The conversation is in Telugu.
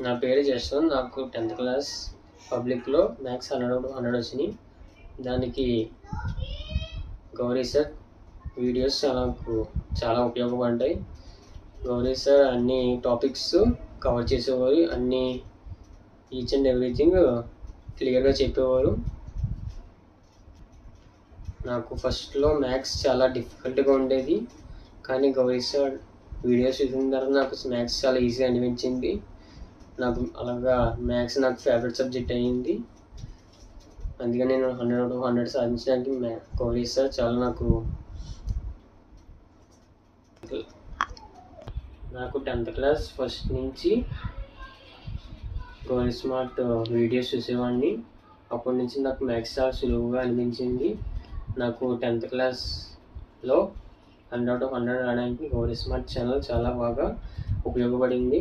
నా పేరు జశ్వంత్. నాకు 10th క్లాస్ పబ్లిక్లో మ్యాథ్స్ 100 వచ్చినాయి. దానికి గౌరీ సార్ వీడియోస్ నాకు చాలా ఉపయోగపడ్డాయి. గౌరీ సార్ అన్ని టాపిక్స్ కవర్ చేసేవారు, అన్ని ఈచ్ అండ్ ఎవ్రీథింగ్ క్లియర్గా చెప్పేవారు. నాకు ఫస్ట్లో మ్యాథ్స్ చాలా డిఫికల్ట్గా ఉండేది, కానీ గౌరీ సార్ వీడియోస్ చూసిన తర్వాత నాకు మ్యాథ్స్ చాలా ఈజీగా అనిపించింది. నాకు అలాగా మ్యాథ్స్ నాకు ఫేవరెట్ సబ్జెక్ట్ అయ్యింది. అందుకని నేను 100 సాధించడానికి గౌరీ సార్ చాలా నాకు 10th క్లాస్ ఫస్ట్ నుంచి గౌరీ స్మార్ట్ వీడియోస్ చూసేవాడిని. అప్పటి నుంచి నాకు మ్యాథ్స్ చాలా సులువుగా అనిపించింది. నాకు 10th క్లాస్లో 100 రావడానికి గౌరీ స్మార్ట్ ఛానల్ చాలా బాగా ఉపయోగపడింది.